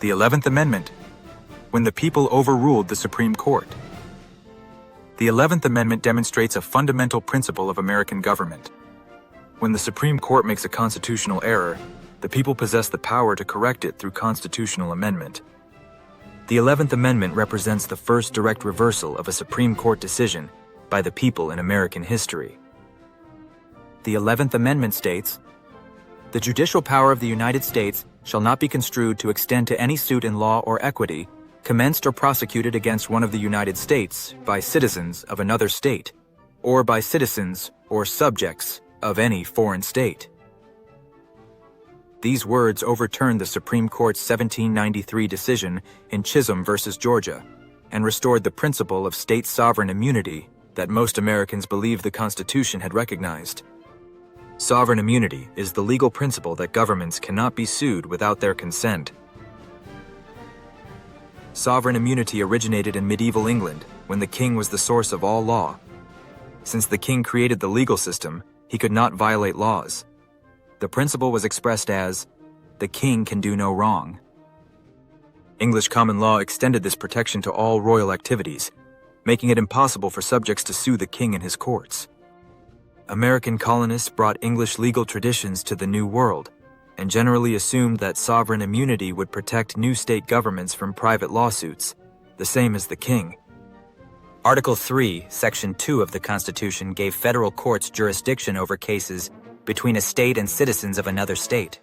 The 11th Amendment, when the people overruled the Supreme Court. The 11th Amendment demonstrates a fundamental principle of American government. When the Supreme Court makes a constitutional error, the people possess the power to correct it through constitutional amendment. The 11th Amendment represents the first direct reversal of a Supreme Court decision by the people in American history. The 11th Amendment states, "The judicial power of the United States shall not be construed to extend to any suit in law or equity, commenced or prosecuted against one of the United States by citizens of another state, or by citizens or subjects of any foreign state." These words overturned the Supreme Court's 1793 decision in Chisholm versus Georgia and restored the principle of state sovereign immunity that most Americans believe the Constitution had recognized. Sovereign immunity is the legal principle that governments cannot be sued without their consent. Sovereign immunity originated in medieval England when the king was the source of all law. Since the king created the legal system, he could not violate laws. The principle was expressed as, "The king can do no wrong." English common law extended this protection to all royal activities, making it impossible for subjects to sue the king in his courts. American colonists brought English legal traditions to the New World, and generally assumed that sovereign immunity would protect new state governments from private lawsuits, the same as the king. Article 3, Section 2 of the Constitution gave federal courts jurisdiction over cases between a state and citizens of another state.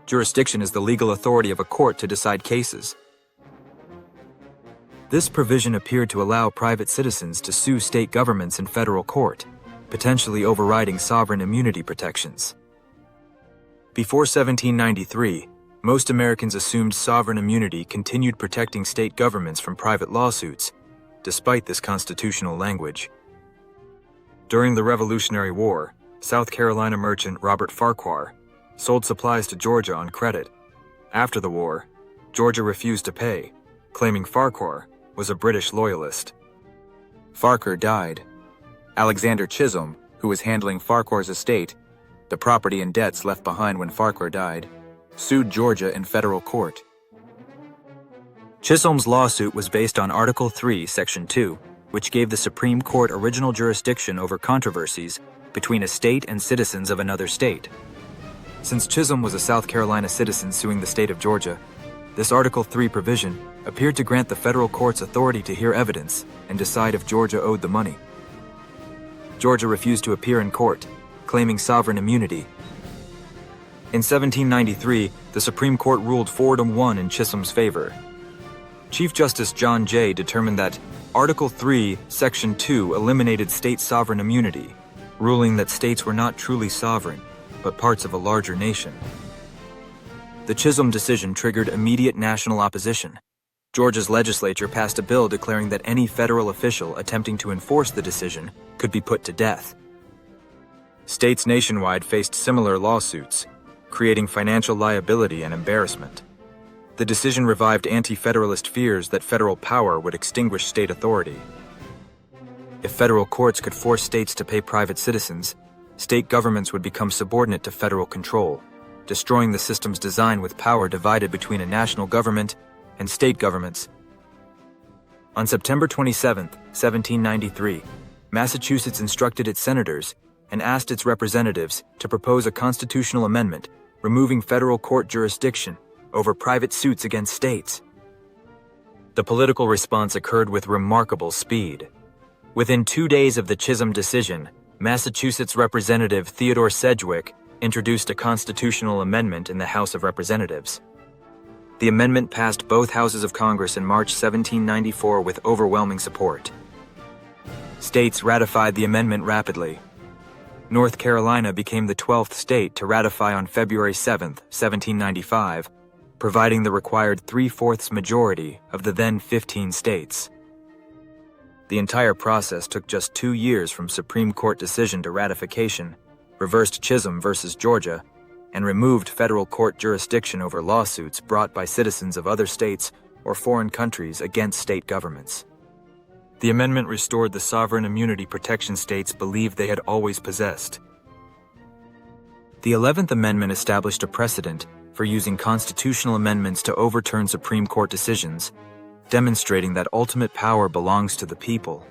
Jurisdiction is the legal authority of a court to decide cases. This provision appeared to allow private citizens to sue state governments in federal court, potentially overriding sovereign immunity protections. Before 1793, most Americans assumed sovereign immunity continued protecting state governments from private lawsuits, despite this constitutional language. During the Revolutionary War, South Carolina merchant Robert Farquhar sold supplies to Georgia on credit. After the war, Georgia refused to pay, claiming Farquhar was a British loyalist. Farquhar died. Alexander Chisholm, who was handling Farquhar's estate, the property and debts left behind when Farquhar died, sued Georgia in federal court. Chisholm's lawsuit was based on Article 3, Section 2, which gave the Supreme Court original jurisdiction over controversies between a state and citizens of another state. Since Chisholm was a South Carolina citizen suing the state of Georgia, this Article 3 provision appeared to grant the federal courts authority to hear evidence and decide if Georgia owed the money. Georgia refused to appear in court, claiming sovereign immunity. In 1793, the Supreme Court ruled 4-1 in Chisholm's favor. Chief Justice John Jay determined that Article 3, Section 2 eliminated state sovereign immunity, ruling that states were not truly sovereign, but parts of a larger nation. The Chisholm decision triggered immediate national opposition. Georgia's legislature passed a bill declaring that any federal official attempting to enforce the decision could be put to death. States nationwide faced similar lawsuits, creating financial liability and embarrassment. The decision revived anti-federalist fears that federal power would extinguish state authority. If federal courts could force states to pay private citizens, state governments would become subordinate to federal control, destroying the system's design with power divided between a national government and state governments. On September 27, 1793, Massachusetts instructed its senators and asked its representatives to propose a constitutional amendment removing federal court jurisdiction over private suits against states. The political response occurred with remarkable speed. Within 2 days of the Chisholm decision, Massachusetts Representative Theodore Sedgwick introduced a constitutional amendment in the House of Representatives. The amendment passed both houses of Congress in March 1794 with overwhelming support. States ratified the amendment rapidly. North Carolina became the 12th state to ratify on February 7, 1795, providing the required 3/4 majority of the then 15 states. The entire process took just 2 years from Supreme Court decision to ratification, reversed Chisholm versus Georgia, and removed federal court jurisdiction over lawsuits brought by citizens of other states or foreign countries against state governments. The amendment restored the sovereign immunity protection states believed they had always possessed. The 11th Amendment established a precedent for using constitutional amendments to overturn Supreme Court decisions, demonstrating that ultimate power belongs to the people.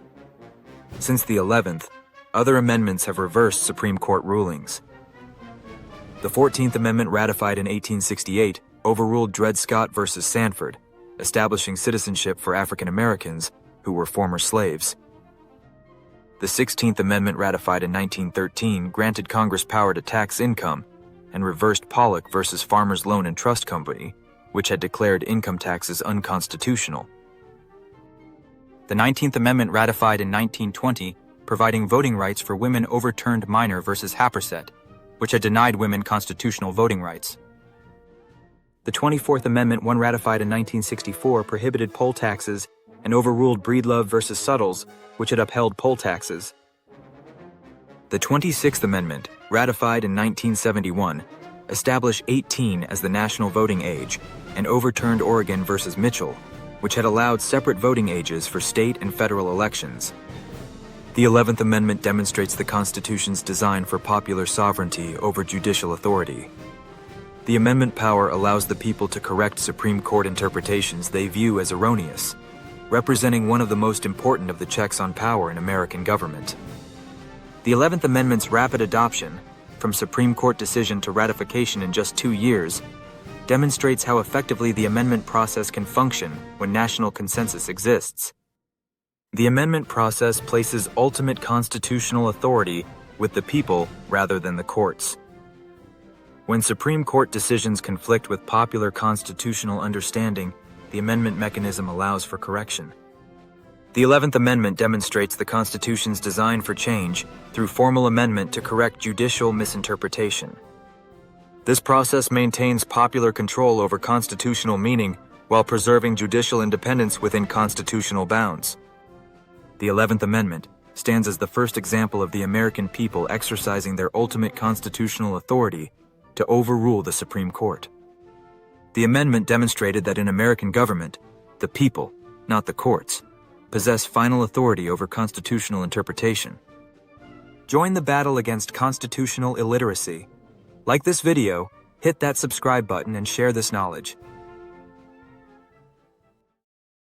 Since the 11th, other amendments have reversed Supreme Court rulings. The 14th Amendment, ratified in 1868, overruled Dred Scott v. Sanford, establishing citizenship for African Americans who were former slaves. The 16th Amendment, ratified in 1913, granted Congress power to tax income and reversed Pollock v. Farmers Loan and Trust Company, which had declared income taxes unconstitutional. The 19th Amendment, ratified in 1920, providing voting rights for women, overturned Minor v. Happersett, which had denied women constitutional voting rights. The 24th Amendment, one ratified in 1964, prohibited poll taxes and overruled Breedlove v. Suttles, which had upheld poll taxes. The 26th Amendment, ratified in 1971, established 18 as the national voting age and overturned Oregon v. Mitchell, which had allowed separate voting ages for state and federal elections. The 11th Amendment demonstrates the Constitution's design for popular sovereignty over judicial authority. The amendment power allows the people to correct Supreme Court interpretations they view as erroneous, representing one of the most important of the checks on power in American government. The 11th Amendment's rapid adoption, from Supreme Court decision to ratification in just 2 years, demonstrates how effectively the amendment process can function when national consensus exists. The amendment process places ultimate constitutional authority with the people rather than the courts. When Supreme Court decisions conflict with popular constitutional understanding, the amendment mechanism allows for correction. The 11th Amendment demonstrates the Constitution's design for change through formal amendment to correct judicial misinterpretation. This process maintains popular control over constitutional meaning while preserving judicial independence within constitutional bounds. The 11th Amendment stands as the first example of the American people exercising their ultimate constitutional authority to overrule the Supreme Court. The amendment demonstrated that in American government, the people, not the courts, possess final authority over constitutional interpretation. Join the battle against constitutional illiteracy. Like this video, hit that subscribe button and share this knowledge.